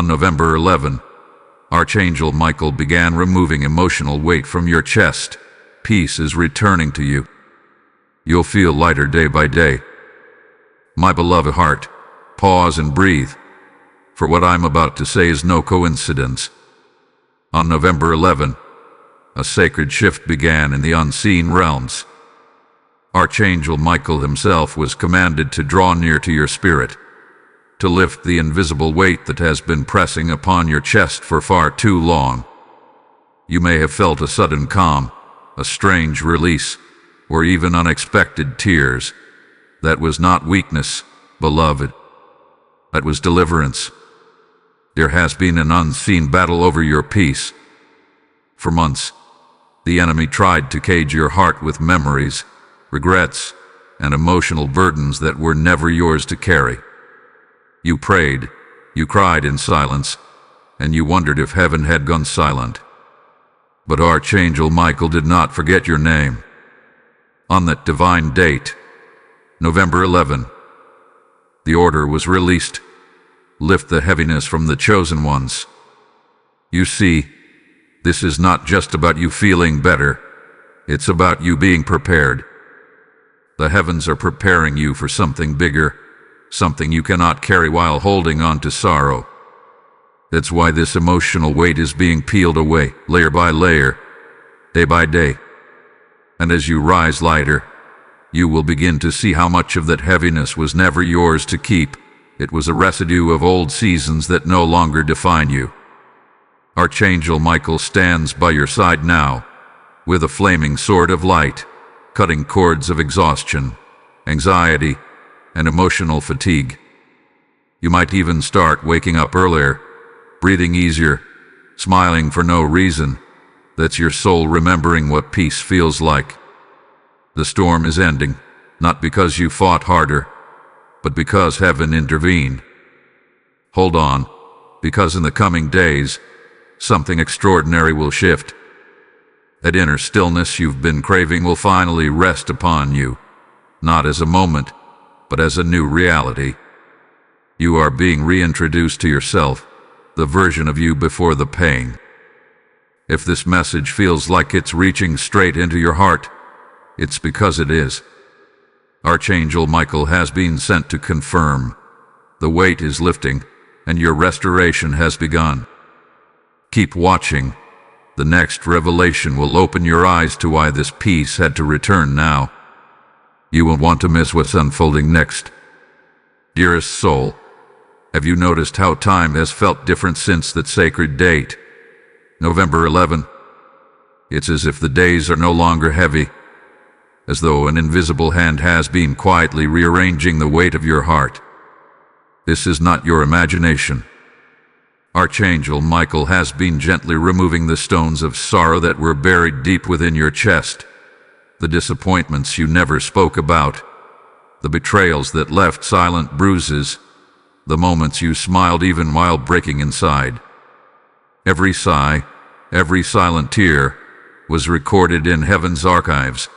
On November 11, Archangel Michael began removing emotional weight from your chest. Peace is returning to you. You'll feel lighter day by day. My beloved heart, pause and breathe, for what I'm about to say is no coincidence. On November 11, a sacred shift began in the unseen realms. Archangel Michael himself was commanded to draw near to your spirit, to lift the invisible weight that has been pressing upon your chest for far too long. You may have felt a sudden calm, a strange release, or even unexpected tears. That was not weakness, beloved. That was deliverance. There has been an unseen battle over your peace. For months, the enemy tried to cage your heart with memories, regrets, and emotional burdens that were never yours to carry. You prayed, you cried in silence, and you wondered if heaven had gone silent. But Archangel Michael did not forget your name. On that divine date, November 11, the order was released. Lift the heaviness from the chosen ones. You see, this is not just about you feeling better. It's about you being prepared. The heavens are preparing you for something bigger, something you cannot carry while holding on to sorrow. That's why this emotional weight is being peeled away, layer by layer, day by day. And as you rise lighter, you will begin to see how much of that heaviness was never yours to keep. It was a residue of old seasons that no longer define you. Archangel Michael stands by your side now, with a flaming sword of light, cutting cords of exhaustion, anxiety, and emotional fatigue. You might even start waking up earlier, breathing easier, smiling for no reason. That's your soul remembering what peace feels like. The storm is ending, not because you fought harder, but because heaven intervened. Hold on, because in the coming days, something extraordinary will shift. That inner stillness you've been craving will finally rest upon you, not as a moment, but as a new reality. You are being reintroduced to yourself, the version of you before the pain. If this message feels like it's reaching straight into your heart, it's because it is. Archangel Michael has been sent to confirm. The weight is lifting, and your restoration has begun. Keep watching. The next revelation will open your eyes to why this peace had to return now. You won't want to miss what's unfolding next. Dearest soul, have you noticed how time has felt different since that sacred date? November 11. It's as if the days are no longer heavy, as though an invisible hand has been quietly rearranging the weight of your heart. This is not your imagination. Archangel Michael has been gently removing the stones of sorrow that were buried deep within your chest, the disappointments you never spoke about, the betrayals that left silent bruises, the moments you smiled even while breaking inside. Every sigh, every silent tear was recorded in heaven's archives.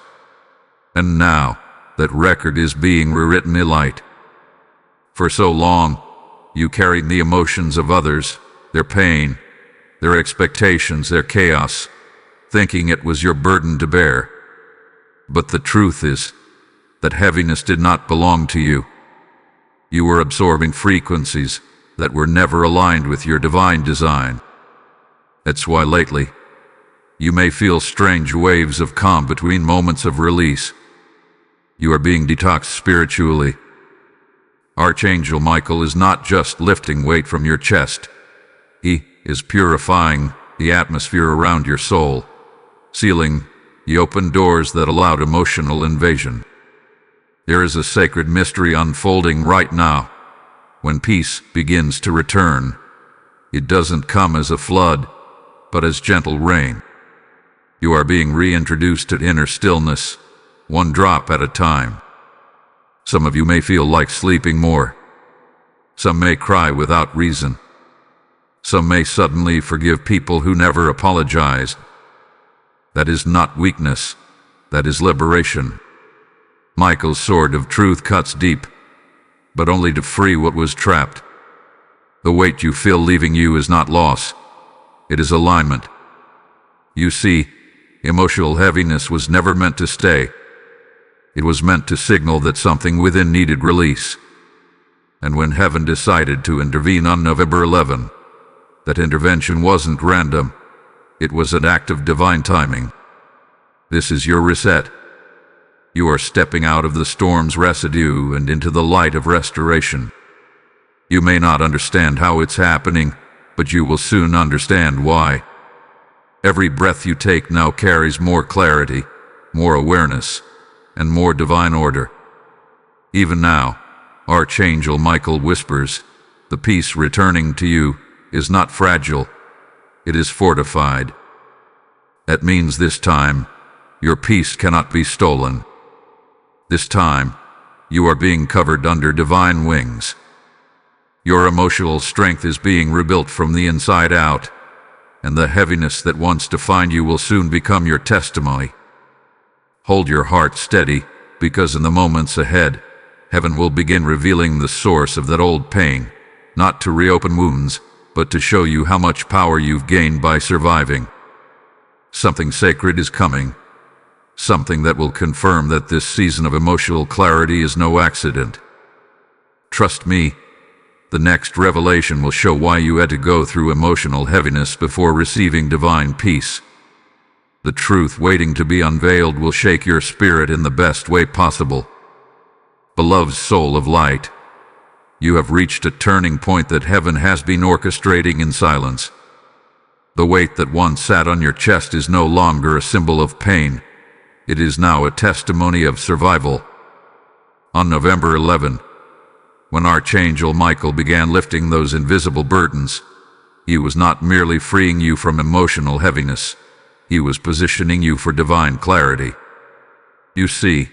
And now, that record is being rewritten in light. For so long, you carried the emotions of others, their pain, their expectations, their chaos, thinking it was your burden to bear. But the truth is that heaviness did not belong to you. You were absorbing frequencies that were never aligned with your divine design. That's why lately, you may feel strange waves of calm between moments of release. You are being detoxed spiritually. Archangel Michael is not just lifting weight from your chest. He is purifying the atmosphere around your soul, sealing the open doors that allowed emotional invasion. There is a sacred mystery unfolding right now. When peace begins to return, it doesn't come as a flood, but as gentle rain. You are being reintroduced to inner stillness, one drop at a time. Some of you may feel like sleeping more. Some may cry without reason. Some may suddenly forgive people who never apologized. That is not weakness. That is liberation. Michael's sword of truth cuts deep, but only to free what was trapped. The weight you feel leaving you is not loss. It is alignment. You see, emotional heaviness was never meant to stay. It was meant to signal that something within needed release. And when heaven decided to intervene on November 11, that intervention wasn't random. It was an act of divine timing. This is your reset. You are stepping out of the storm's residue and into the light of restoration. You may not understand how it's happening, but you will soon understand why. Every breath you take now carries more clarity, more awareness, and more divine order. Even now, Archangel Michael whispers, the peace returning to you is not fragile, it is fortified. That means this time, your peace cannot be stolen. This time, you are being covered under divine wings. Your emotional strength is being rebuilt from the inside out, and the heaviness that once defined you will soon become your testimony. Hold your heart steady, because in the moments ahead, heaven will begin revealing the source of that old pain, not to reopen wounds, but to show you how much power you've gained by surviving. Something sacred is coming, something that will confirm that this season of emotional clarity is no accident. Trust me, the next revelation will show why you had to go through emotional heaviness before receiving divine peace. The truth waiting to be unveiled will shake your spirit in the best way possible. Beloved soul of light, you have reached a turning point that heaven has been orchestrating in silence. The weight that once sat on your chest is no longer a symbol of pain. It is now a testimony of survival. On November 11, when Archangel Michael began lifting those invisible burdens, he was not merely freeing you from emotional heaviness. He was positioning you for divine clarity. You see,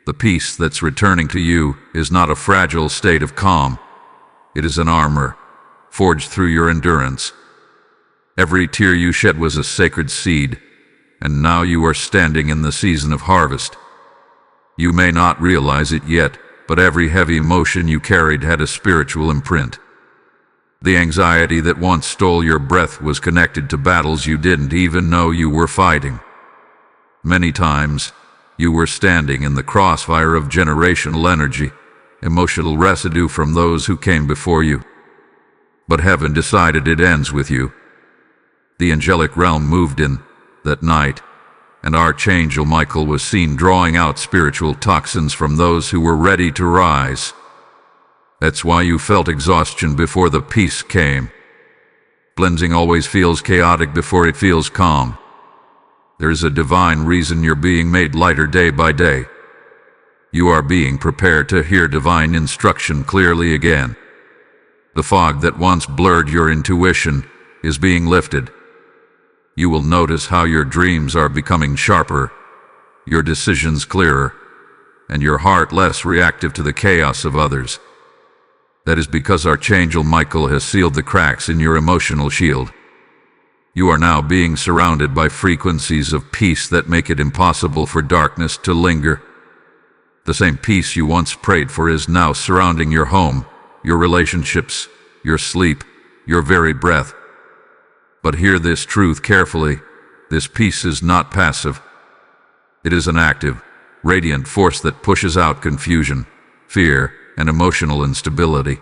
the peace that's returning to you is not a fragile state of calm. It is an armor, forged through your endurance. Every tear you shed was a sacred seed, and now you are standing in the season of harvest. You may not realize it yet, but every heavy emotion you carried had a spiritual imprint. The anxiety that once stole your breath was connected to battles you didn't even know you were fighting. Many times, you were standing in the crossfire of generational energy, emotional residue from those who came before you. But heaven decided it ends with you. The angelic realm moved in that night, and Archangel Michael was seen drawing out spiritual toxins from those who were ready to rise. That's why you felt exhaustion before the peace came. Cleansing always feels chaotic before it feels calm. There is a divine reason you're being made lighter day by day. You are being prepared to hear divine instruction clearly again. The fog that once blurred your intuition is being lifted. You will notice how your dreams are becoming sharper, your decisions clearer, and your heart less reactive to the chaos of others. That is because Archangel Michael has sealed the cracks in your emotional shield. You are now being surrounded by frequencies of peace that make it impossible for darkness to linger. The same peace you once prayed for is now surrounding your home, your relationships, your sleep, your very breath. But hear this truth carefully. This peace is not passive. It is an active, radiant force that pushes out confusion, fear, and emotional instability.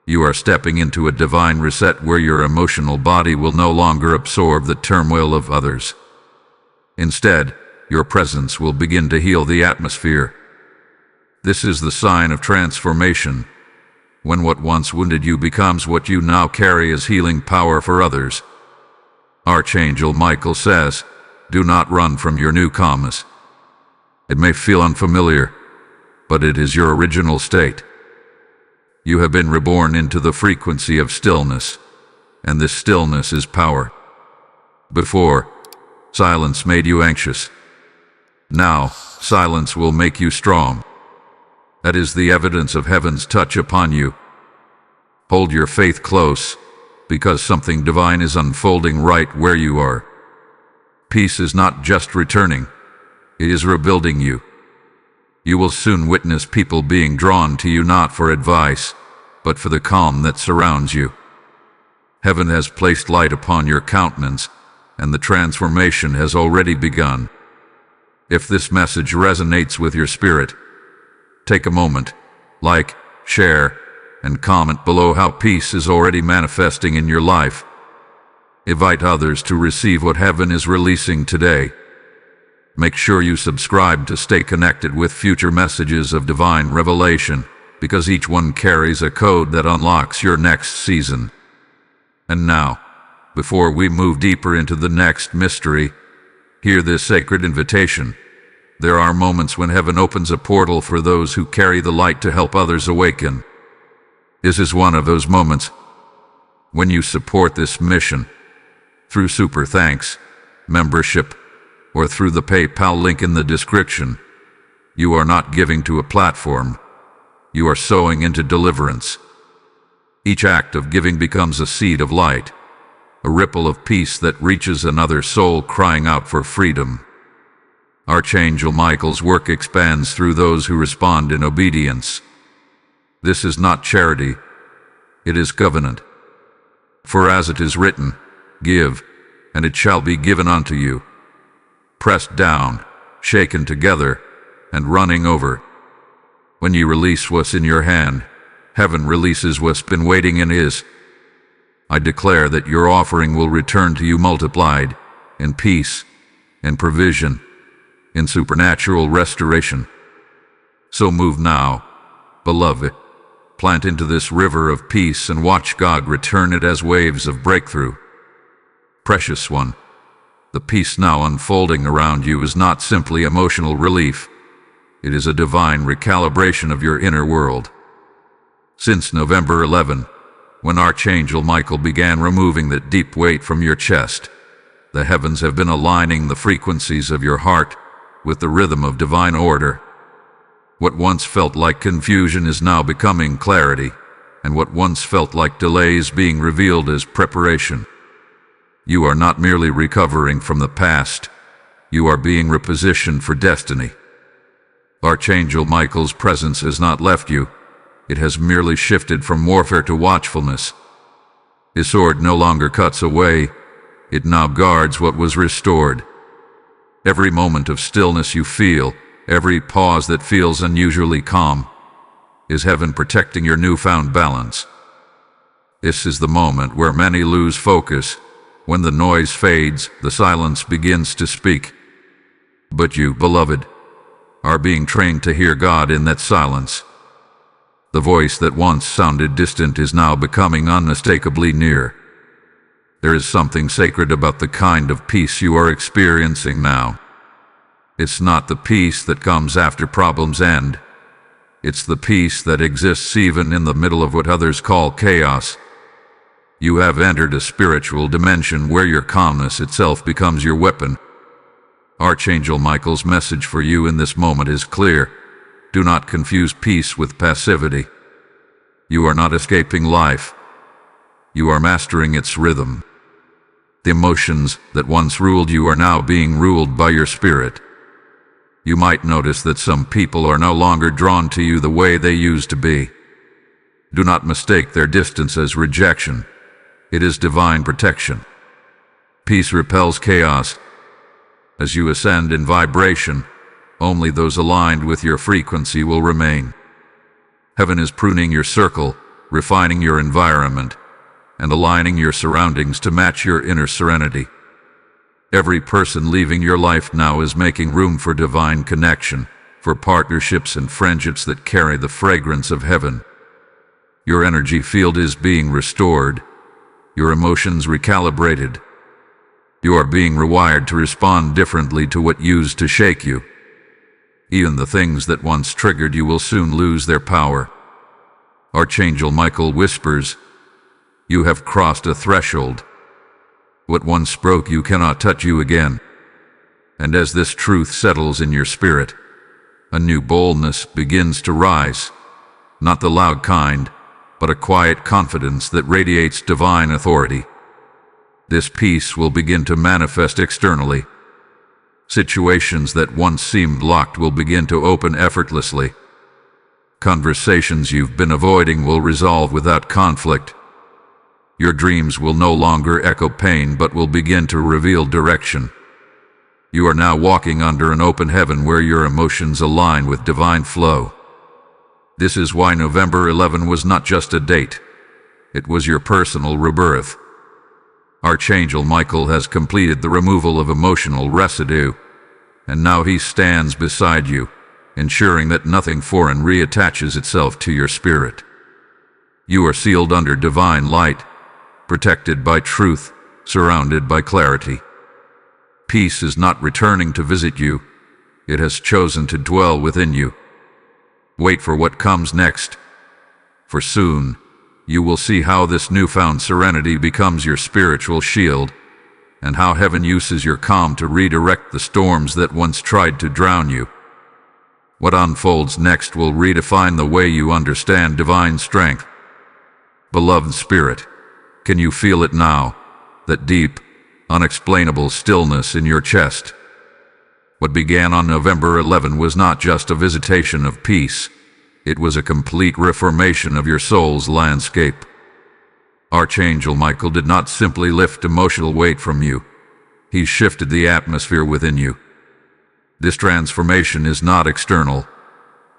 You are stepping into a divine reset where your emotional body will no longer absorb the turmoil of others. Instead, your presence will begin to heal the atmosphere. This is the sign of transformation, when what once wounded you becomes what you now carry as healing power for others. Archangel Michael says, do not run from your new calmness. It may feel unfamiliar, but it is your original state. You have been reborn into the frequency of stillness, and this stillness is power. Before, silence made you anxious. Now, silence will make you strong. That is the evidence of heaven's touch upon you. Hold your faith close, because something divine is unfolding right where you are. Peace is not just returning, it is rebuilding you. You will soon witness people being drawn to you not for advice, but for the calm that surrounds you. Heaven has placed light upon your countenance, and the transformation has already begun. If this message resonates with your spirit, take a moment, like, share, and comment below how peace is already manifesting in your life. Invite others to receive what heaven is releasing today. Make sure you subscribe to stay connected with future messages of divine revelation, because each one carries a code that unlocks your next season. And now, before we move deeper into the next mystery, hear this sacred invitation. There are moments when heaven opens a portal for those who carry the light to help others awaken. This is one of those moments. When you support this mission, through super thanks, membership, or through the PayPal link in the description, you are not giving to a platform. You are sowing into deliverance. Each act of giving becomes a seed of light, a ripple of peace that reaches another soul crying out for freedom. Archangel Michael's work expands through those who respond in obedience. This is not charity, it is covenant. For as it is written, give, and it shall be given unto you. Pressed down, shaken together, and running over. When you release what's in your hand, heaven releases what's been waiting in his. I declare that your offering will return to you multiplied, in peace, in provision, in supernatural restoration. So move now, beloved. Plant into this river of peace and watch God return it as waves of breakthrough. Precious one, the peace now unfolding around you is not simply emotional relief. It is a divine recalibration of your inner world. Since November 11, when Archangel Michael began removing that deep weight from your chest, the heavens have been aligning the frequencies of your heart with the rhythm of divine order. What once felt like confusion is now becoming clarity, and what once felt like delays being revealed as preparation. You are not merely recovering from the past, you are being repositioned for destiny. Archangel Michael's presence has not left you, it has merely shifted from warfare to watchfulness. His sword no longer cuts away, it now guards what was restored. Every moment of stillness you feel, every pause that feels unusually calm, is heaven protecting your newfound balance. This is the moment where many lose focus. When the noise fades, the silence begins to speak. But you, beloved, are being trained to hear God in that silence. The voice that once sounded distant is now becoming unmistakably near. There is something sacred about the kind of peace you are experiencing now. It's not the peace that comes after problems end. It's the peace that exists even in the middle of what others call chaos. You have entered a spiritual dimension where your calmness itself becomes your weapon. Archangel Michael's message for you in this moment is clear. Do not confuse peace with passivity. You are not escaping life. You are mastering its rhythm. The emotions that once ruled you are now being ruled by your spirit. You might notice that some people are no longer drawn to you the way they used to be. Do not mistake their distance as rejection. It is divine protection. Peace repels chaos. As you ascend in vibration, only those aligned with your frequency will remain. Heaven is pruning your circle, refining your environment, and aligning your surroundings to match your inner serenity. Every person leaving your life now is making room for divine connection, for partnerships and friendships that carry the fragrance of heaven. Your energy field is being restored, your emotions recalibrated. You are being rewired to respond differently to what used to shake you. Even the things that once triggered you will soon lose their power. Archangel Michael whispers, "You have crossed a threshold. What once broke you cannot touch you again." And as this truth settles in your spirit, a new boldness begins to rise, not the loud kind, but a quiet confidence that radiates divine authority. This peace will begin to manifest externally. Situations that once seemed locked will begin to open effortlessly. Conversations you've been avoiding will resolve without conflict. Your dreams will no longer echo pain but will begin to reveal direction. You are now walking under an open heaven where your emotions align with divine flow. This is why November 11 was not just a date. It was your personal rebirth. Archangel Michael has completed the removal of emotional residue, and now he stands beside you, ensuring that nothing foreign reattaches itself to your spirit. You are sealed under divine light, protected by truth, surrounded by clarity. Peace is not returning to visit you. It has chosen to dwell within you. Wait for what comes next, for soon you will see how this newfound serenity becomes your spiritual shield, and how heaven uses your calm to redirect the storms that once tried to drown you. What unfolds next will redefine the way you understand divine strength. Beloved spirit, can you feel it now, that deep, unexplainable stillness in your chest? What began on November 11 was not just a visitation of peace. It was a complete reformation of your soul's landscape. Archangel Michael did not simply lift emotional weight from you. He shifted the atmosphere within you. This transformation is not external.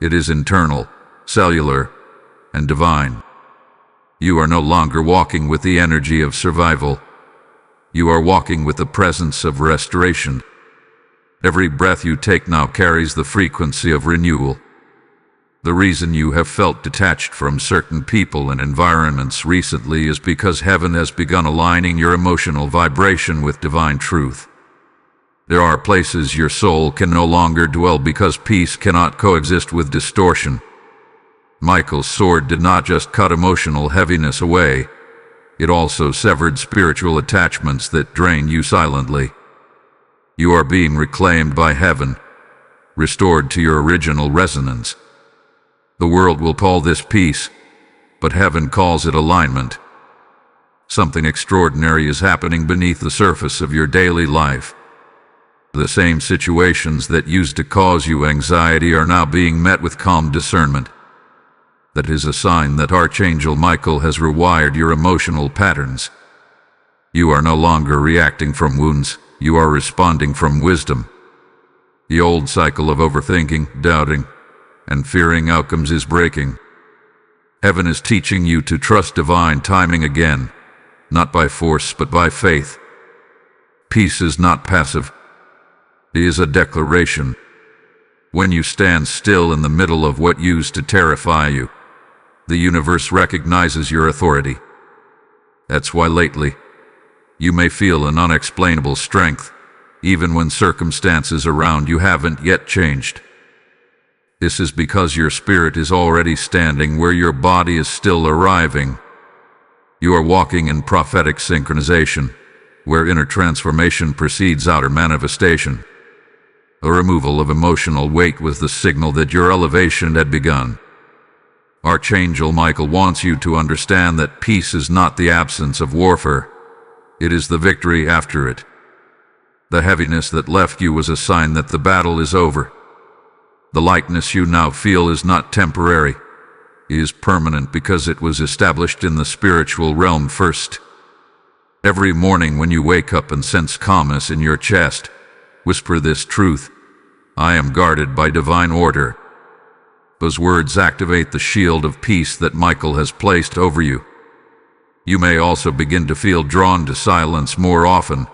It is internal, cellular, and divine. You are no longer walking with the energy of survival. You are walking with the presence of restoration. Every breath you take now carries the frequency of renewal. The reason you have felt detached from certain people and environments recently is because heaven has begun aligning your emotional vibration with divine truth. There are places your soul can no longer dwell because peace cannot coexist with distortion. Michael's sword did not just cut emotional heaviness away, it also severed spiritual attachments that drain you silently. You are being reclaimed by heaven, restored to your original resonance. The world will call this peace, but heaven calls it alignment. Something extraordinary is happening beneath the surface of your daily life. The same situations that used to cause you anxiety are now being met with calm discernment. That is a sign that Archangel Michael has rewired your emotional patterns. You are no longer reacting from wounds, you are responding from wisdom. The old cycle of overthinking, doubting, and fearing outcomes is breaking. Heaven is teaching you to trust divine timing again, not by force but by faith. Peace is not passive. It is a declaration. When you stand still in the middle of what used to terrify you, the universe recognizes your authority. That's why lately, you may feel an unexplainable strength, even when circumstances around you haven't yet changed. This is because your spirit is already standing where your body is still arriving. You are walking in prophetic synchronization, where inner transformation precedes outer manifestation. A removal of emotional weight was the signal that your elevation had begun. Archangel Michael wants you to understand that peace is not the absence of warfare. It is the victory after it. The heaviness that left you was a sign that the battle is over. The lightness you now feel is not temporary. It is permanent because it was established in the spiritual realm first. Every morning when you wake up and sense calmness in your chest, whisper this truth: I am guarded by divine order. Those words activate the shield of peace that Michael has placed over you. You may also begin to feel drawn to silence more often,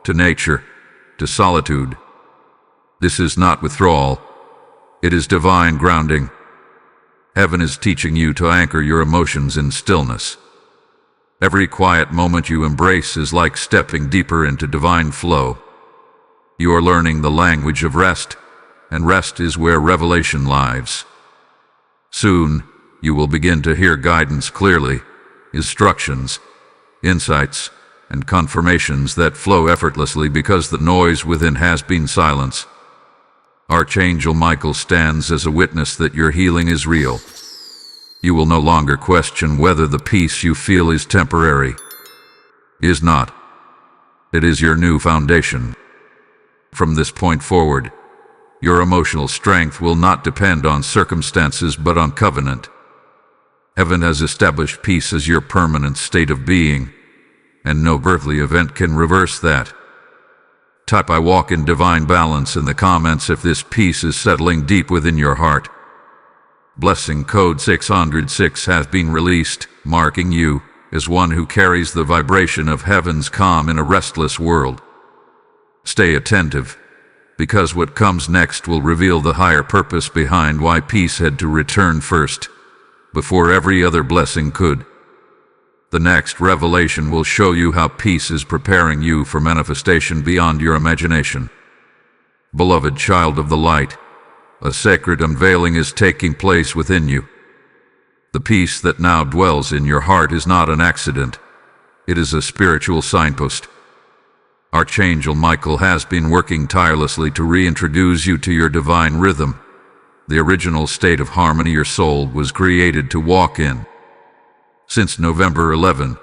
to nature, to solitude. This is not withdrawal. It is divine grounding. Heaven is teaching you to anchor your emotions in stillness. Every quiet moment you embrace is like stepping deeper into divine flow. You are learning the language of rest, and rest is where revelation lies. Soon, you will begin to hear guidance clearly, instructions, insights, and confirmations that flow effortlessly because the noise within has been silenced. Archangel Michael stands as a witness that your healing is real. You will no longer question whether the peace you feel is temporary. It is not. It is your new foundation. From this point forward, Your emotional strength will not depend on circumstances but on covenant. Heaven has established peace as your permanent state of being, and no earthly event can reverse that. Type "I walk in divine balance" in the comments if this peace is settling deep within your heart. Blessing code 606 has been released, marking you as one who carries the vibration of heaven's calm in a restless world. Stay attentive, because what comes next will reveal the higher purpose behind why peace had to return first, before every other blessing could. The next revelation will show you how peace is preparing you for manifestation beyond your imagination. Beloved child of the light, a sacred unveiling is taking place within you. The peace that now dwells in your heart is not an accident. It is a spiritual signpost. Archangel Michael has been working tirelessly to reintroduce you to your divine rhythm, the original state of harmony your soul was created to walk in. Since November 11,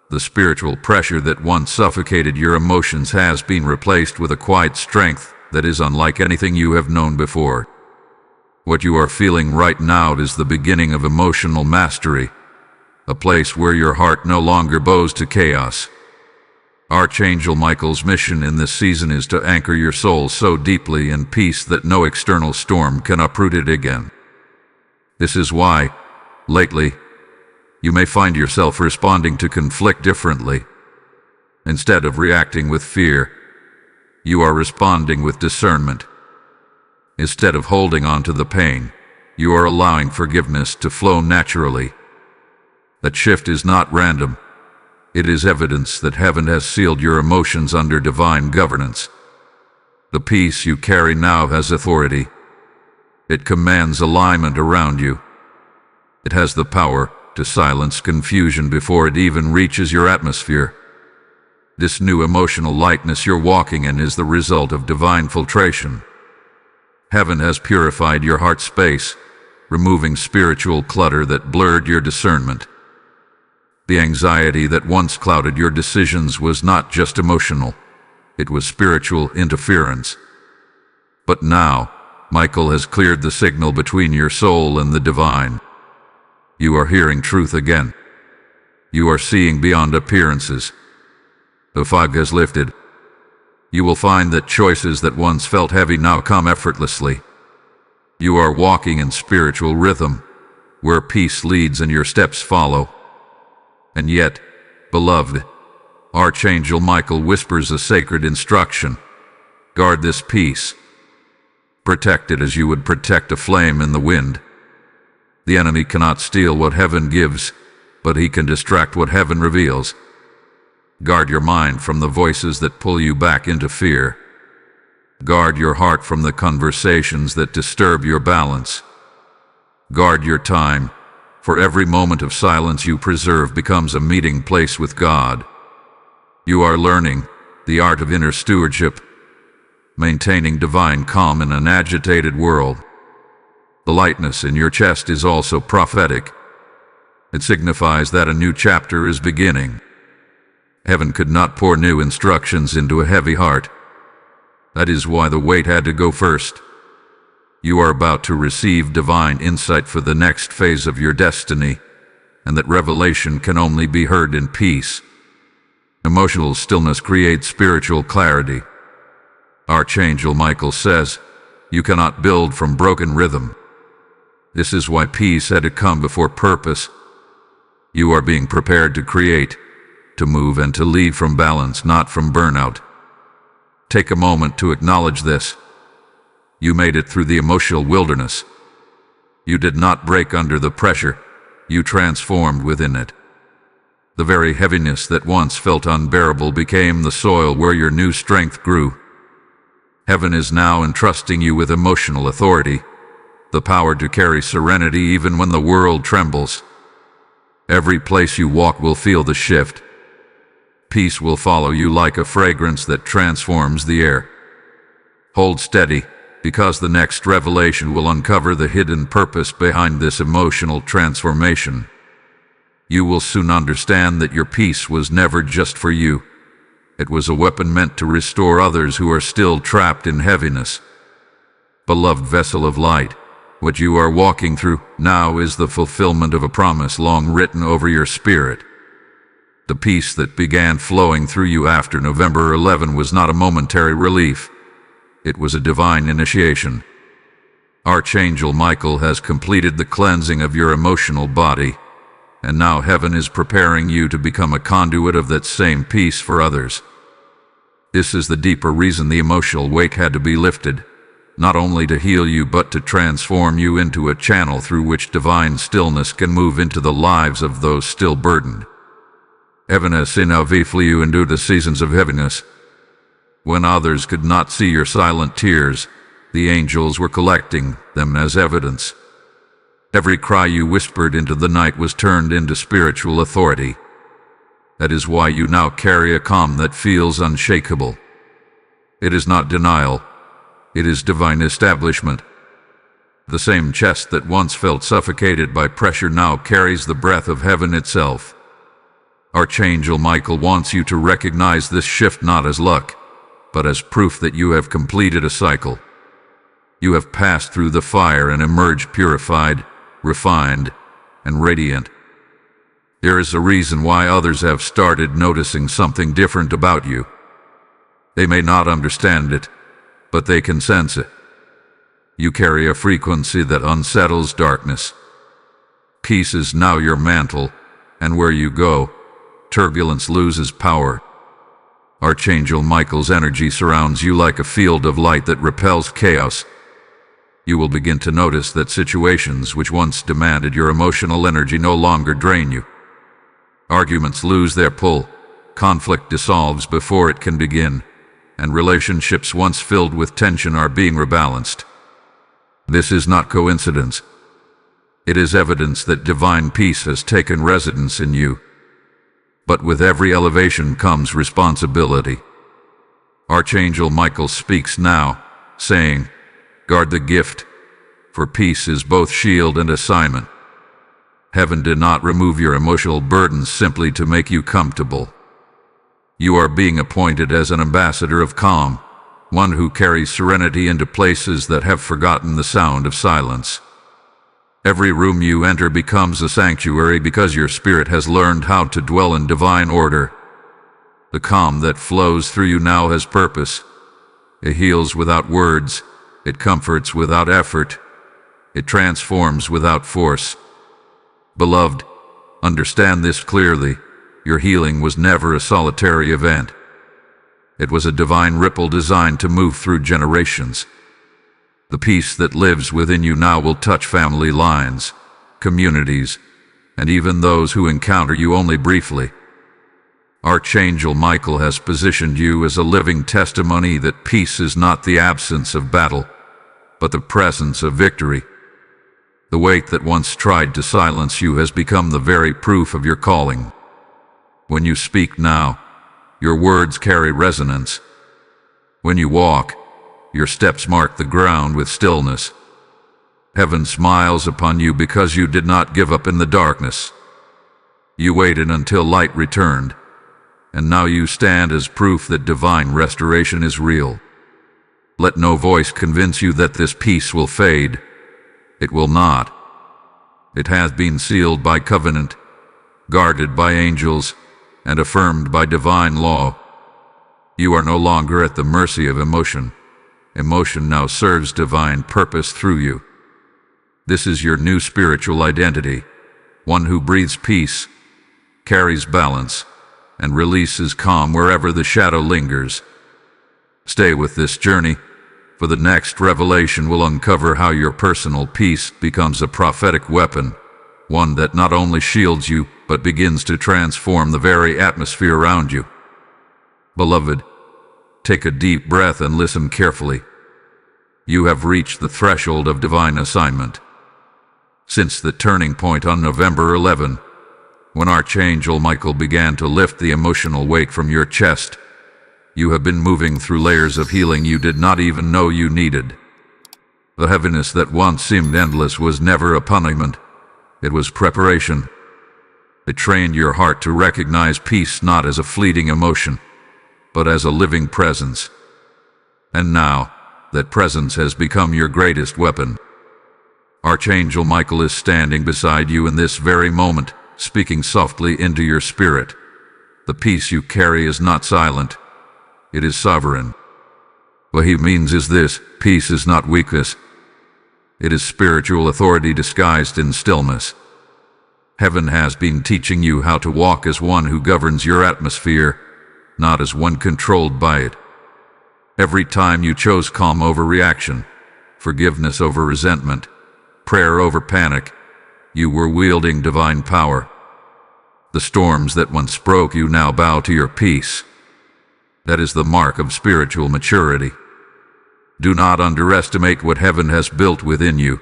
the spiritual pressure that once suffocated your emotions has been replaced with a quiet strength that is unlike anything you have known before. What you are feeling right now is the beginning of emotional mastery, a place where your heart no longer bows to chaos. Archangel Michael's mission in this season is to anchor your soul so deeply in peace that no external storm can uproot it again. This is why, lately, you may find yourself responding to conflict differently. Instead of reacting with fear, you are responding with discernment. Instead of holding on to the pain, you are allowing forgiveness to flow naturally. That shift is not random. It is evidence that heaven has sealed your emotions under divine governance. The peace you carry now has authority. It commands alignment around you. It has the power to silence confusion before it even reaches your atmosphere. This new emotional lightness you're walking in is the result of divine filtration. Heaven has purified your heart space, removing spiritual clutter that blurred your discernment. The anxiety that once clouded your decisions was not just emotional, it was spiritual interference. But now, Michael has cleared the signal between your soul and the divine. You are hearing truth again. You are seeing beyond appearances. The fog has lifted. You will find that choices that once felt heavy now come effortlessly. You are walking in spiritual rhythm, where peace leads and your steps follow. And yet, beloved, Archangel Michael whispers a sacred instruction. Guard this peace. Protect it as you would protect a flame in the wind. The enemy cannot steal what heaven gives, but he can distract what heaven reveals. Guard your mind from the voices that pull you back into fear. Guard your heart from the conversations that disturb your balance. Guard your time, for every moment of silence you preserve becomes a meeting place with God. You are learning the art of inner stewardship, maintaining divine calm in an agitated world. The lightness in your chest is also prophetic. It signifies that a new chapter is beginning. Heaven could not pour new instructions into a heavy heart. That is why the weight had to go first. You are about to receive divine insight for the next phase of your destiny, and that revelation can only be heard in peace. Emotional stillness creates spiritual clarity. Archangel Michael says, you cannot build from broken rhythm. This is why peace had to come before purpose. You are being prepared to create, to move and to lead from balance, not from burnout. Take a moment to acknowledge this. You made it through the emotional wilderness. You did not break under the pressure. You transformed within it. The very heaviness that once felt unbearable became the soil where your new strength grew. Heaven is now entrusting you with emotional authority, the power to carry serenity even when the world trembles. Every place you walk will feel the shift. Peace will follow you like a fragrance that transforms the air. Hold steady, because the next revelation will uncover the hidden purpose behind this emotional transformation. You will soon understand that your peace was never just for you. It was a weapon meant to restore others who are still trapped in heaviness. Beloved vessel of light, what you are walking through now is the fulfillment of a promise long written over your spirit. The peace that began flowing through you after November 11 was not a momentary relief. It was a divine initiation. Archangel Michael has completed the cleansing of your emotional body, and now heaven is preparing you to become a conduit of that same peace for others. This is the deeper reason the emotional weight had to be lifted, not only to heal you but to transform you into a channel through which divine stillness can move into the lives of those still burdened. Heaviness in flew you into the seasons of heaviness. When others could not see your silent tears, the angels were collecting them as evidence. Every cry you whispered into the night was turned into spiritual authority. That is why you now carry a calm that feels unshakable. It is not denial. It is divine establishment. The same chest that once felt suffocated by pressure now carries the breath of heaven itself. Archangel Michael wants you to recognize this shift not as luck, but as proof that you have completed a cycle. You have passed through the fire and emerged purified, refined, and radiant. There is a reason why others have started noticing something different about you. They may not understand it, but they can sense it. You carry a frequency that unsettles darkness. Peace is now your mantle, and where you go, turbulence loses power. Archangel Michael's energy surrounds you like a field of light that repels chaos. You will begin to notice that situations which once demanded your emotional energy no longer drain you. Arguments lose their pull, conflict dissolves before it can begin, and relationships once filled with tension are being rebalanced. This is not coincidence. It is evidence that divine peace has taken residence in you. But with every elevation comes responsibility. Archangel Michael speaks now, saying, "Guard the gift, for peace is both shield and assignment." Heaven did not remove your emotional burdens simply to make you comfortable. You are being appointed as an ambassador of calm, one who carries serenity into places that have forgotten the sound of silence. Every room you enter becomes a sanctuary because your spirit has learned how to dwell in divine order. The calm that flows through you now has purpose. It heals without words. It comforts without effort. It transforms without force. Beloved, understand this clearly. Your healing was never a solitary event. It was a divine ripple designed to move through generations. The peace that lives within you now will touch family lines, communities, and even those who encounter you only briefly. Archangel Michael has positioned you as a living testimony that peace is not the absence of battle, but the presence of victory. The weight that once tried to silence you has become the very proof of your calling. When you speak now, your words carry resonance. When you walk, your steps mark the ground with stillness. Heaven smiles upon you because you did not give up in the darkness. You waited until light returned, and now you stand as proof that divine restoration is real. Let no voice convince you that this peace will fade. It will not. It has been sealed by covenant, guarded by angels, and affirmed by divine law. You are no longer at the mercy of emotion. Emotion now serves divine purpose through you. This is your new spiritual identity, one who breathes peace, carries balance, and releases calm wherever the shadow lingers. Stay with this journey, for the next revelation will uncover how your personal peace becomes a prophetic weapon, one that not only shields you, but begins to transform the very atmosphere around you. Beloved, take a deep breath and listen carefully. You have reached the threshold of divine assignment. Since the turning point on November 11, when Archangel Michael began to lift the emotional weight from your chest, you have been moving through layers of healing you did not even know you needed. The heaviness that once seemed endless was never a punishment. It was preparation. It trained your heart to recognize peace not as a fleeting emotion, but as a living presence. And now, that presence has become your greatest weapon. Archangel Michael is standing beside you in this very moment, speaking softly into your spirit. The peace you carry is not silent. It is sovereign. What he means is this: peace is not weakness. It is spiritual authority disguised in stillness. Heaven has been teaching you how to walk as one who governs your atmosphere, not as one controlled by it. Every time you chose calm over reaction, forgiveness over resentment, prayer over panic, you were wielding divine power. The storms that once broke you now bow to your peace. That is the mark of spiritual maturity. Do not underestimate what heaven has built within you.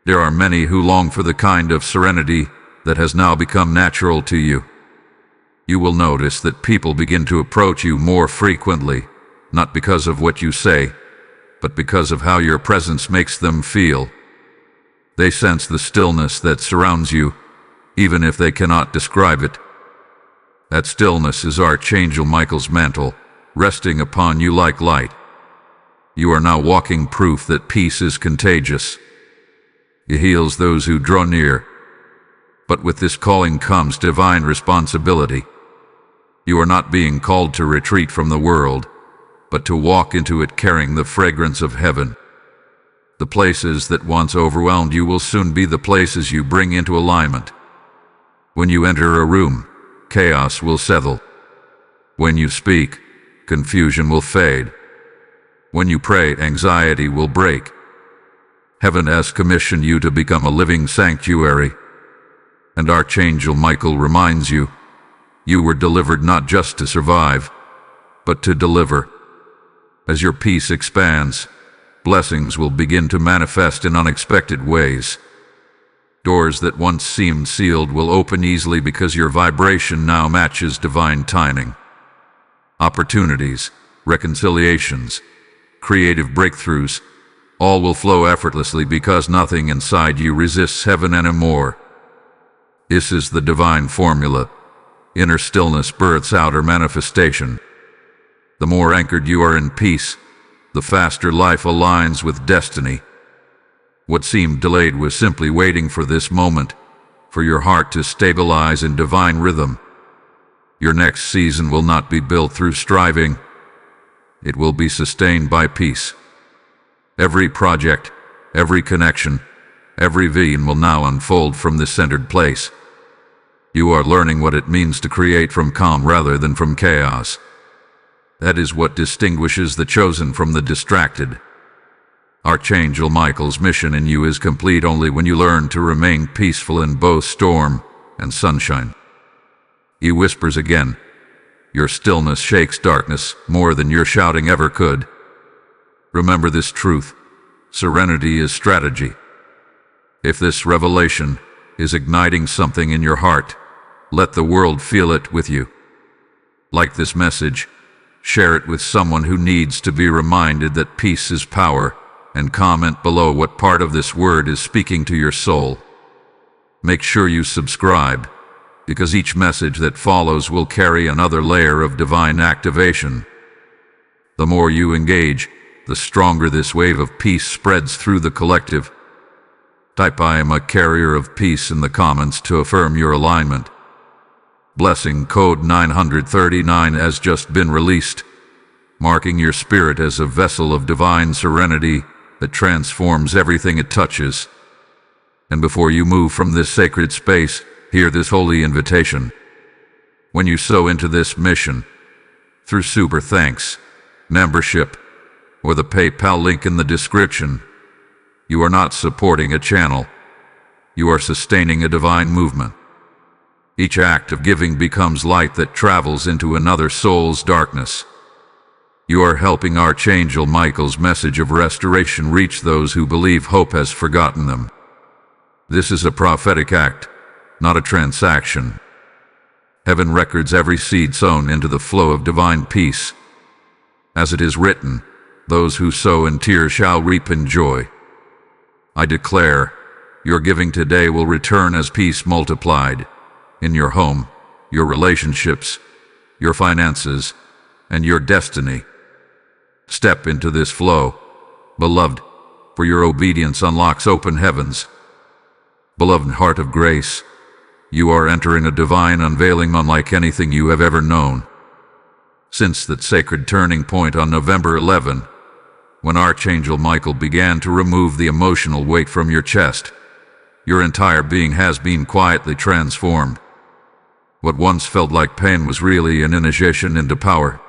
There are many who long for the kind of serenity that has now become natural to you. You will notice that people begin to approach you more frequently, not because of what you say, but because of how your presence makes them feel. They sense the stillness that surrounds you, even if they cannot describe it. That stillness is Archangel Michael's mantle, resting upon you like light. You are now walking proof that peace is contagious. It heals those who draw near. But with this calling comes divine responsibility. You are not being called to retreat from the world, but to walk into it carrying the fragrance of heaven. The places that once overwhelmed you will soon be the places you bring into alignment. When you enter a room, chaos will settle. When you speak, confusion will fade. When you pray, anxiety will break. Heaven has commissioned you to become a living sanctuary. And Archangel Michael reminds you, you were delivered not just to survive, but to deliver. As your peace expands, blessings will begin to manifest in unexpected ways. Doors that once seemed sealed will open easily because your vibration now matches divine timing. Opportunities, reconciliations, creative breakthroughs, all will flow effortlessly because nothing inside you resists heaven anymore. This is the divine formula. Inner stillness births outer manifestation. The more anchored you are in peace, the faster life aligns with destiny. What seemed delayed was simply waiting for this moment, for your heart to stabilize in divine rhythm. Your next season will not be built through striving. It will be sustained by peace. Every project, every connection, every vision will now unfold from this centered place. You are learning what it means to create from calm rather than from chaos. That is what distinguishes the chosen from the distracted. Archangel Michael's mission in you is complete only when you learn to remain peaceful in both storm and sunshine. He whispers again. Your stillness shakes darkness more than your shouting ever could. Remember this truth. Serenity is strategy. If this revelation is igniting something in your heart, let the world feel it with you. Like this message, share it with someone who needs to be reminded that peace is power, and comment below what part of this word is speaking to your soul. Make sure you subscribe, because each message that follows will carry another layer of divine activation. The more you engage, the stronger this wave of peace spreads through the collective. Type "I am a carrier of peace" in the comments to affirm your alignment. Blessing code 939 has just been released, marking your spirit as a vessel of divine serenity that transforms everything it touches. And before you move from this sacred space, hear this holy invitation. When you sow into this mission, through super thanks, membership, or the PayPal link in the description, you are not supporting a channel. You are sustaining a divine movement. Each act of giving becomes light that travels into another soul's darkness. You are helping Archangel Michael's message of restoration reach those who believe hope has forgotten them. This is a prophetic act, not a transaction. Heaven records every seed sown into the flow of divine peace. As it is written, those who sow in tears shall reap in joy. I declare, your giving today will return as peace multiplied in your home, your relationships, your finances, and your destiny. Step into this flow, Beloved, for your obedience unlocks open heavens. Beloved heart of grace, you are entering a divine unveiling unlike anything you have ever known. Since that sacred turning point on November 11, when Archangel Michael began to remove the emotional weight from your chest, your entire being has been quietly transformed. What once felt like pain was really an initiation into power.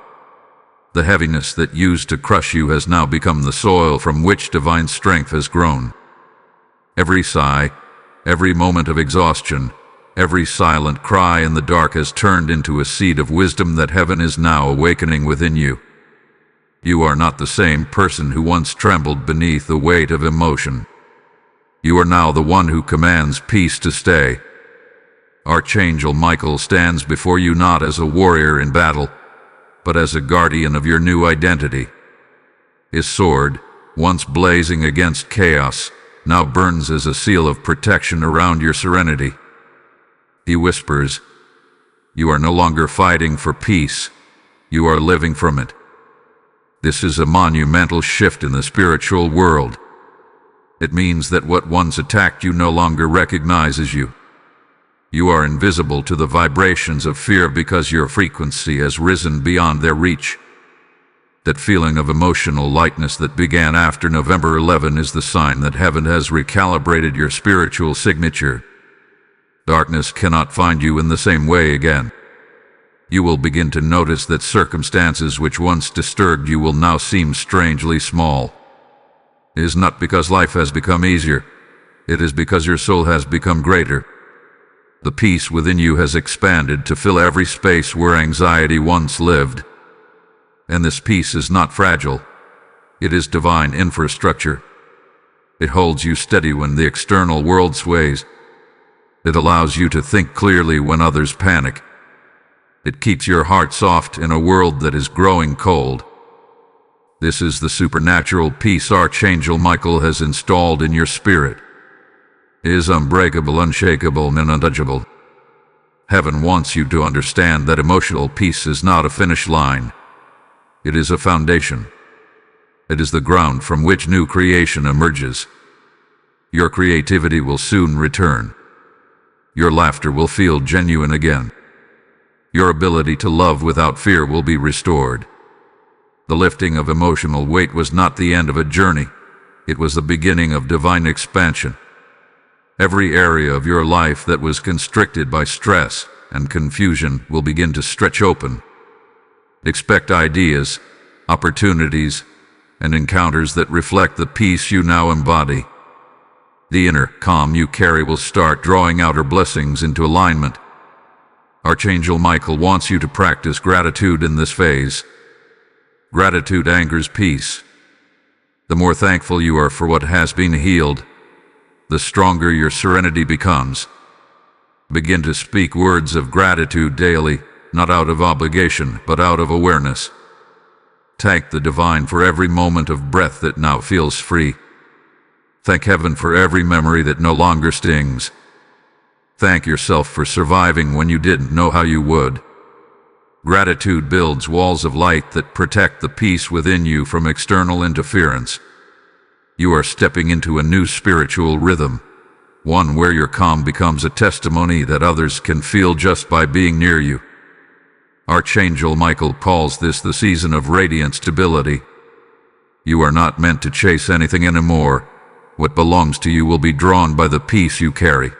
The heaviness that used to crush you has now become the soil from which divine strength has grown. Every sigh, every moment of exhaustion, every silent cry in the dark has turned into a seed of wisdom that heaven is now awakening within you. You are not the same person who once trembled beneath the weight of emotion. You are now the one who commands peace to stay. Archangel Michael stands before you not as a warrior in battle, but as a guardian of your new identity. His sword, once blazing against chaos, now burns as a seal of protection around your serenity. He whispers, "You are no longer fighting for peace, you are living from it." This is a monumental shift in the spiritual world. It means that what once attacked you no longer recognizes you. You are invisible to the vibrations of fear because your frequency has risen beyond their reach. That feeling of emotional lightness that began after November 11 is the sign that heaven has recalibrated your spiritual signature. Darkness cannot find you in the same way again. You will begin to notice that circumstances which once disturbed you will now seem strangely small. It is not because life has become easier. It is because your soul has become greater. The peace within you has expanded to fill every space where anxiety once lived. And this peace is not fragile. It is divine infrastructure. It holds you steady when the external world sways. It allows you to think clearly when others panic. It keeps your heart soft in a world that is growing cold. This is the supernatural peace Archangel Michael has installed in your spirit. It is unbreakable, unshakable, and untouchable. Heaven wants you to understand that emotional peace is not a finish line. It is a foundation. It is the ground from which new creation emerges. Your creativity will soon return. Your laughter will feel genuine again. Your ability to love without fear will be restored. The lifting of emotional weight was not the end of a journey. It was the beginning of divine expansion. Every area of your life that was constricted by stress and confusion will begin to stretch open. Expect ideas, opportunities, and encounters that reflect the peace you now embody. The inner calm you carry will start drawing outer blessings into alignment. Archangel Michael wants you to practice gratitude in this phase. Gratitude anchors peace. The more thankful you are for what has been healed, the stronger your serenity becomes. Begin to speak words of gratitude daily, not out of obligation, but out of awareness. Thank the divine for every moment of breath that now feels free. Thank heaven for every memory that no longer stings. Thank yourself for surviving when you didn't know how you would. Gratitude builds walls of light that protect the peace within you from external interference. You are stepping into a new spiritual rhythm, one where your calm becomes a testimony that others can feel just by being near you. Archangel Michael calls this the season of radiant stability. You are not meant to chase anything anymore. What belongs to you will be drawn by the peace you carry.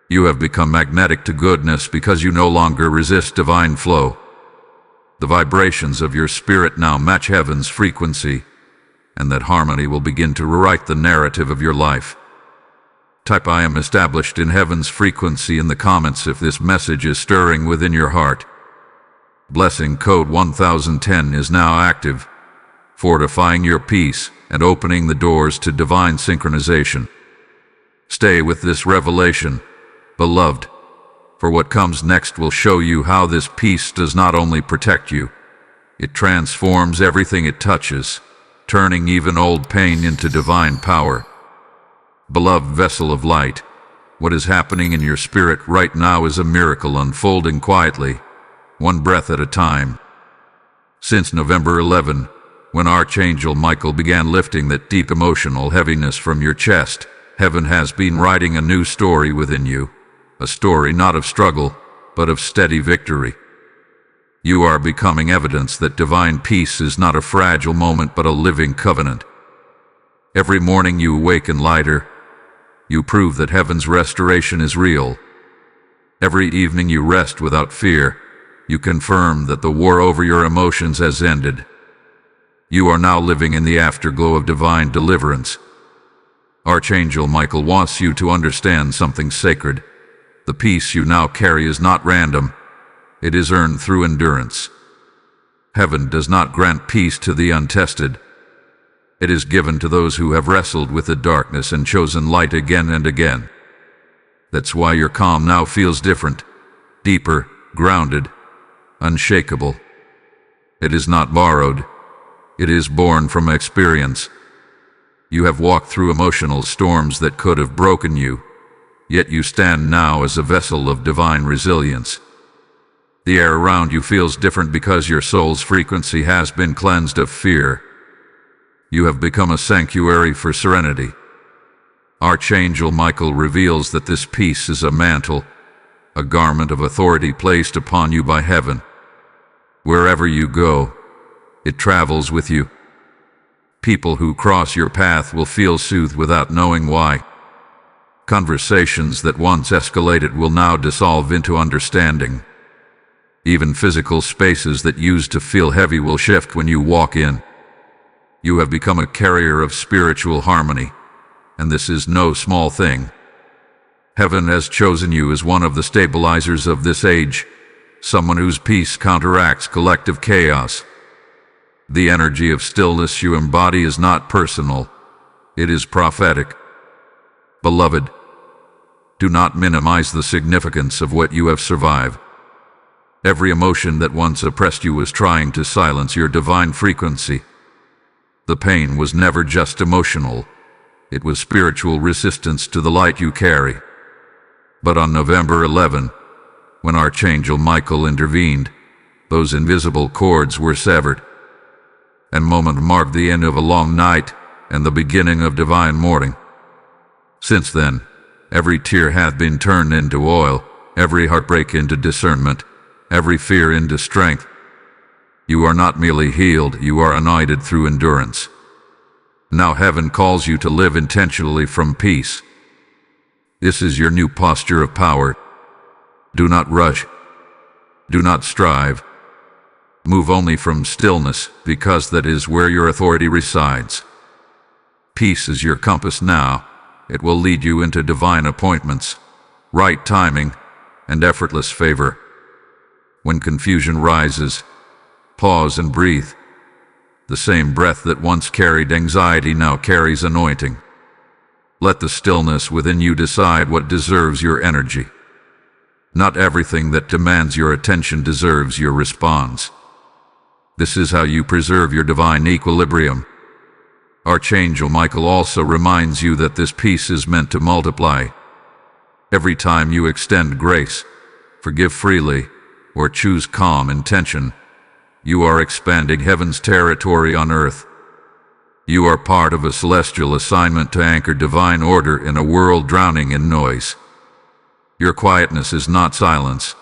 You have become magnetic to goodness because you no longer resist divine flow. The vibrations of your spirit now match heaven's frequency, and that harmony will begin to rewrite the narrative of your life. Type "I am established in heaven's frequency" in the comments if this message is stirring within your heart. Blessing code 1010 is now active, fortifying your peace and opening the doors to divine synchronization. Stay with this revelation, beloved, for what comes next will show you how this peace does not only protect you, it transforms everything it touches, turning even old pain into divine power. Beloved vessel of light, what is happening in your spirit right now is a miracle unfolding quietly, one breath at a time. Since November 11, When Archangel Michael began lifting that deep emotional heaviness from your chest, heaven has been writing a new story within you. A story not of struggle, but of steady victory. You are becoming evidence that divine peace is not a fragile moment but a living covenant. Every morning you awaken lighter. You prove that heaven's restoration is real. Every evening you rest without fear. You confirm that the war over your emotions has ended. You are now living in the afterglow of divine deliverance. Archangel Michael wants you to understand something sacred. The peace you now carry is not random. It is earned through endurance. Heaven does not grant peace to the untested. It is given to those who have wrestled with the darkness and chosen light again and again. That's why your calm now feels different, deeper, grounded, unshakable. It is not borrowed. It is born from experience. You have walked through emotional storms that could have broken you, yet you stand now as a vessel of divine resilience. The air around you feels different because your soul's frequency has been cleansed of fear. You have become a sanctuary for serenity. Archangel Michael reveals that this peace is a mantle, a garment of authority placed upon you by heaven. Wherever you go, it travels with you. People who cross your path will feel soothed without knowing why. Conversations that once escalated will now dissolve into understanding. Even physical spaces that used to feel heavy will shift when you walk in. You have become a carrier of spiritual harmony, and this is no small thing. Heaven has chosen you as one of the stabilizers of this age, someone whose peace counteracts collective chaos. The energy of stillness you embody is not personal, it is prophetic. Beloved, do not minimize the significance of what you have survived. Every emotion that once oppressed you was trying to silence your divine frequency. The pain was never just emotional. It was spiritual resistance to the light you carry. But on November 11, when Archangel Michael intervened, those invisible cords were severed. And moment marked the end of a long night and the beginning of divine morning. Since then, every tear hath been turned into oil, every heartbreak into discernment, every fear into strength. You are not merely healed, you are anointed through endurance. Now heaven calls you to live intentionally from peace. This is your new posture of power. Do not rush. Do not strive. Move only from stillness, because that is where your authority resides. Peace is your compass now. It will lead you into divine appointments, right timing, and effortless favor. When confusion rises, pause and breathe. The same breath that once carried anxiety now carries anointing. Let the stillness within you decide what deserves your energy. Not everything that demands your attention deserves your response. This is how you preserve your divine equilibrium. Archangel Michael also reminds you that this peace is meant to multiply. Every time you extend grace, forgive freely, or choose calm intention, you are expanding heaven's territory on earth. You are part of a celestial assignment to anchor divine order in a world drowning in noise. Your quietness is not silence.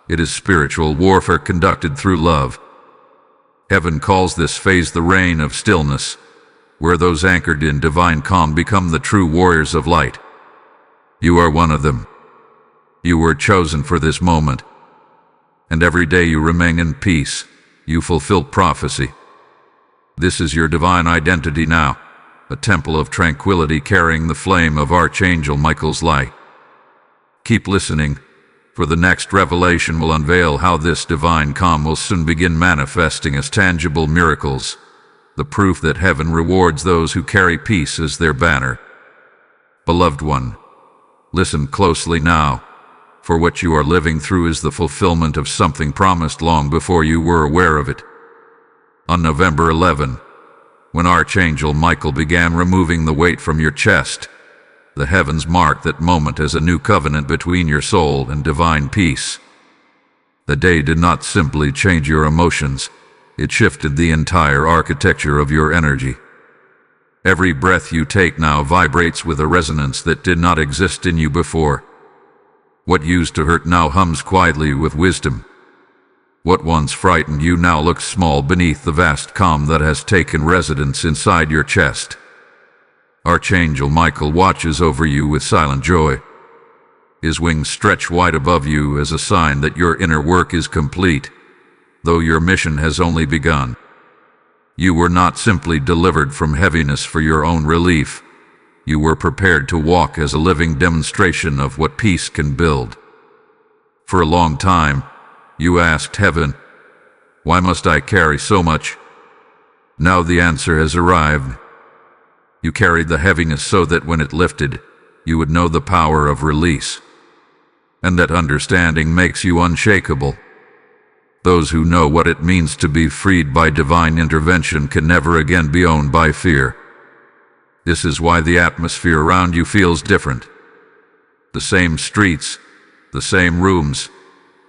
It is spiritual warfare conducted through love. Heaven calls this phase the reign of stillness, where those anchored in divine calm become the true warriors of light. You are one of them. You were chosen for this moment. And every day you remain in peace, you fulfill prophecy. This is your divine identity now, a temple of tranquility carrying the flame of Archangel Michael's light. Keep listening, for the next revelation will unveil how this divine calm will soon begin manifesting as tangible miracles, the proof that heaven rewards those who carry peace as their banner. Beloved one, listen closely now, for what you are living through is the fulfillment of something promised long before you were aware of it. On November 11, when Archangel Michael began removing the weight from your chest, the heavens marked that moment as a new covenant between your soul and divine peace. The day did not simply change your emotions, it shifted the entire architecture of your energy. Every breath you take now vibrates with a resonance that did not exist in you before. What used to hurt now hums quietly with wisdom. What once frightened you now looks small beneath the vast calm that has taken residence inside your chest. Archangel Michael watches over you with silent joy. His wings stretch wide above you as a sign that your inner work is complete, though your mission has only begun. You were not simply delivered from heaviness for your own relief. You were prepared to walk as a living demonstration of what peace can build. For a long time, you asked heaven, "Why must I carry so much?" Now the answer has arrived. You carried the heaviness so that when it lifted, you would know the power of release. And that understanding makes you unshakable. Those who know what it means to be freed by divine intervention can never again be owned by fear. This is why the atmosphere around you feels different. The same streets, the same rooms,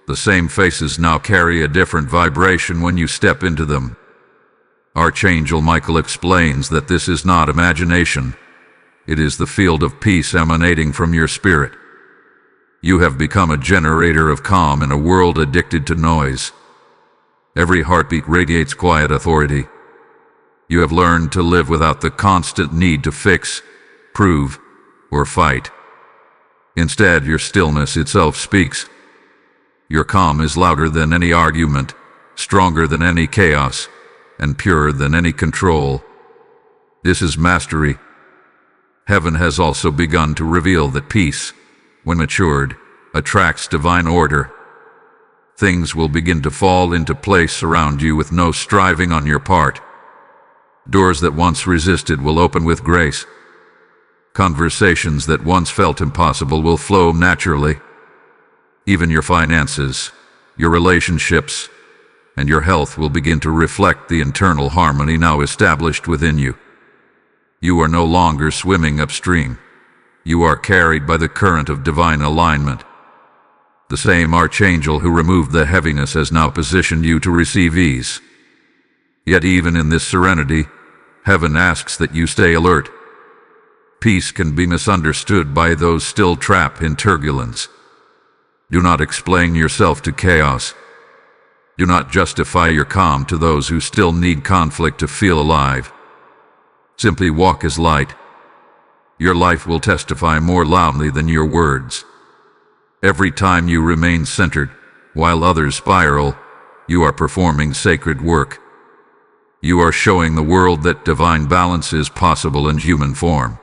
the same faces now carry a different vibration when you step into them. Archangel Michael explains that this is not imagination. It is the field of peace emanating from your spirit. You have become a generator of calm in a world addicted to noise. Every heartbeat radiates quiet authority. You have learned to live without the constant need to fix, prove, or fight. Instead, your stillness itself speaks. Your calm is louder than any argument, stronger than any chaos, and purer than any control. This is mastery. Heaven has also begun to reveal that peace, when matured, attracts divine order. Things will begin to fall into place around you with no striving on your part. Doors that once resisted will open with grace. Conversations that once felt impossible will flow naturally. Even your finances, your relationships, and your health will begin to reflect the internal harmony now established within you. You are no longer swimming upstream. You are carried by the current of divine alignment. The same archangel who removed the heaviness has now positioned you to receive ease. Yet even in this serenity, heaven asks that you stay alert. Peace can be misunderstood by those still trapped in turbulence. Do not explain yourself to chaos. Do not justify your calm to those who still need conflict to feel alive. Simply walk as light. Your life will testify more loudly than your words. Every time you remain centered, while others spiral, you are performing sacred work. You are showing the world that divine balance is possible in human form.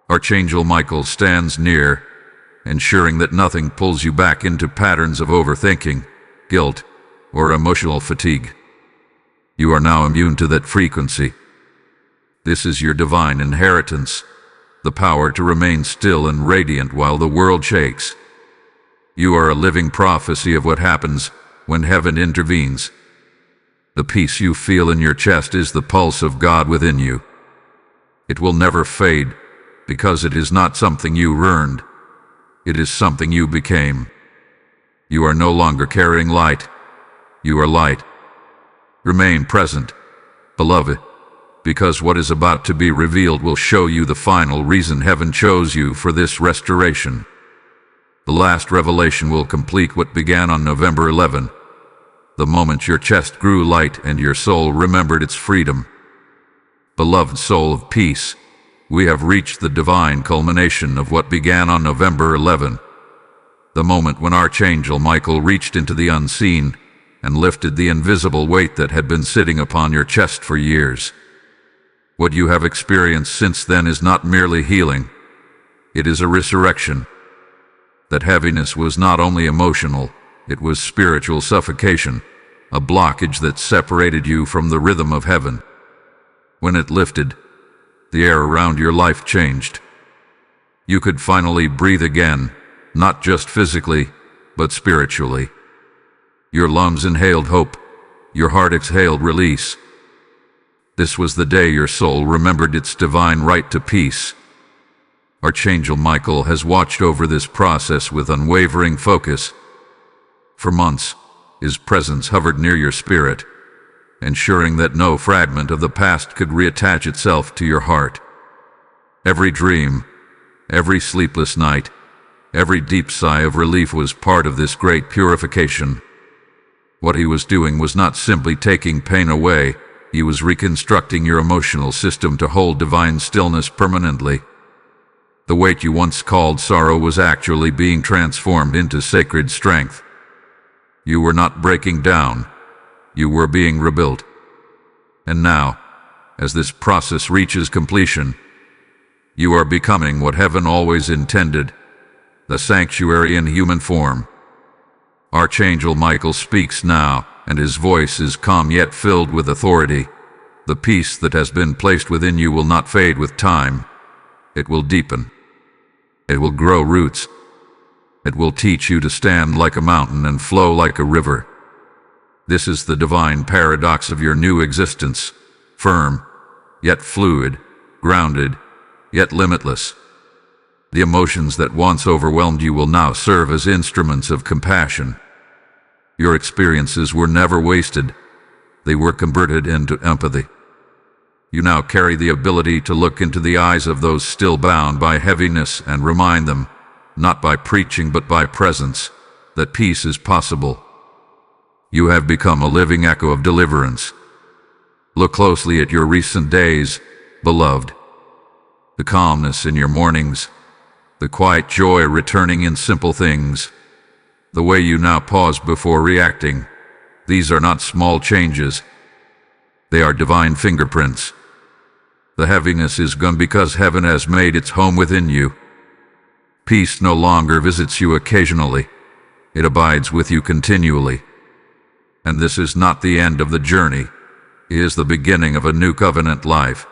Archangel Michael stands near, ensuring that nothing pulls you back into patterns of overthinking, guilt, or emotional fatigue. You are now immune to that frequency. This is your divine inheritance, the power to remain still and radiant while the world shakes. You are a living prophecy of what happens when heaven intervenes. The peace you feel in your chest is the pulse of God within you. It will never fade, because it is not something you earned. It is something you became. You are no longer carrying light. You are light. Remain present, beloved, because what is about to be revealed will show you the final reason heaven chose you for this restoration. The last revelation will complete what began on November 11, the moment your chest grew light and your soul remembered its freedom. Beloved soul of peace, we have reached the divine culmination of what began on November 11, the moment when Archangel Michael reached into the unseen and lifted the invisible weight that had been sitting upon your chest for years. What you have experienced since then is not merely healing, it is a resurrection. That heaviness was not only emotional, it was spiritual suffocation, a blockage that separated you from the rhythm of heaven. When it lifted, the air around your life changed. You could finally breathe again, not just physically, but spiritually. Your lungs inhaled hope, your heart exhaled release. This was the day your soul remembered its divine right to peace. Archangel Michael has watched over this process with unwavering focus. For months, his presence hovered near your spirit, ensuring that no fragment of the past could reattach itself to your heart. Every dream, every sleepless night, every deep sigh of relief was part of this great purification. What he was doing was not simply taking pain away, he was reconstructing your emotional system to hold divine stillness permanently. The weight you once called sorrow was actually being transformed into sacred strength. You were not breaking down, you were being rebuilt. And now, as this process reaches completion, you are becoming what heaven always intended, the sanctuary in human form. Archangel Michael speaks now, and his voice is calm yet filled with authority. The peace that has been placed within you will not fade with time. It will deepen. It will grow roots. It will teach you to stand like a mountain and flow like a river. This is the divine paradox of your new existence, firm, yet fluid, grounded, yet limitless. The emotions that once overwhelmed you will now serve as instruments of compassion. Your experiences were never wasted. They were converted into empathy. You now carry the ability to look into the eyes of those still bound by heaviness and remind them, not by preaching but by presence, that peace is possible. You have become a living echo of deliverance. Look closely at your recent days, beloved. The calmness in your mornings, the quiet joy returning in simple things, the way you now pause before reacting. These are not small changes. They are divine fingerprints. The heaviness is gone because heaven has made its home within you. Peace no longer visits you occasionally. It abides with you continually. And this is not the end of the journey. It is the beginning of a new covenant life.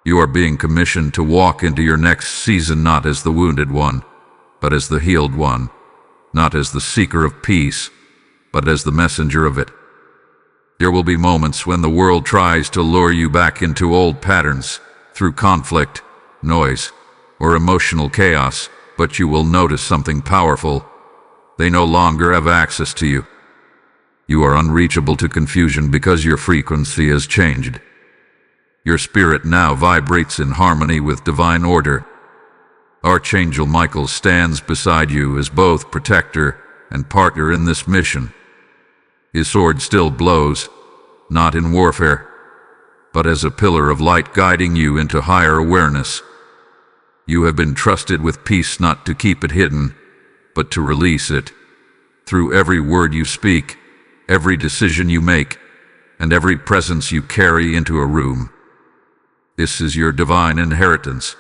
You are being commissioned to walk into your next season not as the wounded one, but as the healed one, not as the seeker of peace, but as the messenger of it. There will be moments when the world tries to lure you back into old patterns, through conflict, noise, or emotional chaos, but you will notice something powerful. They no longer have access to you. You are unreachable to confusion because your frequency has changed. Your spirit now vibrates in harmony with divine order. Archangel Michael stands beside you as both protector and partner in this mission. His sword still blows, not in warfare, but as a pillar of light guiding you into higher awareness. You have been trusted with peace not to keep it hidden, but to release it. Through every word you speak, every decision you make, and every presence you carry into a room. This is your divine inheritance.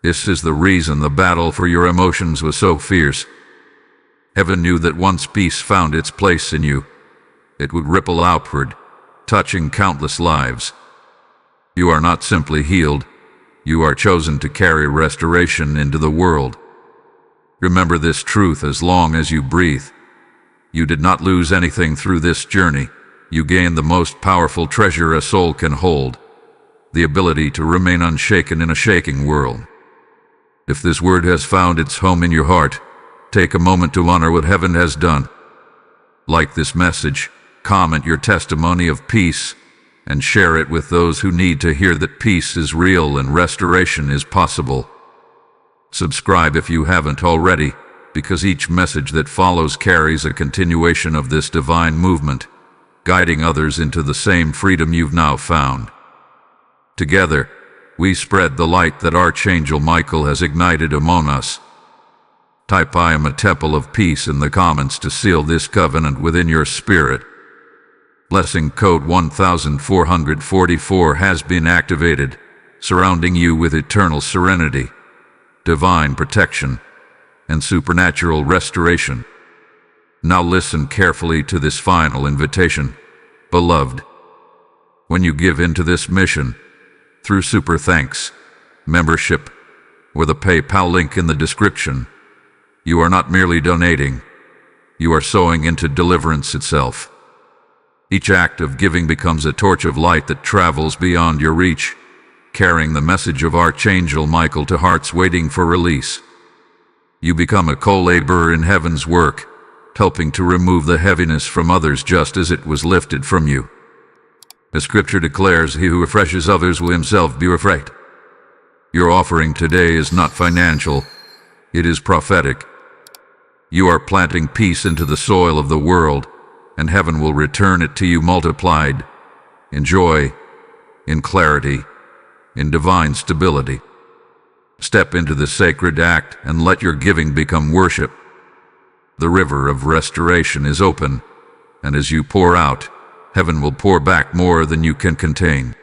This is the reason the battle for your emotions was so fierce. Heaven knew that once peace found its place in you, it would ripple outward, touching countless lives. You are not simply healed, you are chosen to carry restoration into the world. Remember this truth as long as you breathe. You did not lose anything through this journey. You gained the most powerful treasure a soul can hold, the ability to remain unshaken in a shaking world. If this word has found its home in your heart, take a moment to honor what heaven has done. Like this message, comment your testimony of peace, and share it with those who need to hear that peace is real and restoration is possible. Subscribe if you haven't already, because each message that follows carries a continuation of this divine movement, guiding others into the same freedom you've now found. Together, we spread the light that Archangel Michael has ignited among us. Type "I am a temple of peace" in the comments to seal this covenant within your spirit. Blessing code 1444 has been activated, surrounding you with eternal serenity, divine protection, and supernatural restoration. Now listen carefully to this final invitation, beloved. When you give into this mission, through super thanks, membership, or the PayPal link in the description, you are not merely donating, you are sowing into deliverance itself. Each act of giving becomes a torch of light that travels beyond your reach, carrying the message of Archangel Michael to hearts waiting for release. You become a co-laborer in heaven's work, helping to remove the heaviness from others just as it was lifted from you. As Scripture declares, he who refreshes others will himself be refreshed. Your offering today is not financial, it is prophetic. You are planting peace into the soil of the world, and heaven will return it to you multiplied, in joy, in clarity, in divine stability. Step into the sacred act and let your giving become worship. The river of restoration is open, and as you pour out, heaven will pour back more than you can contain.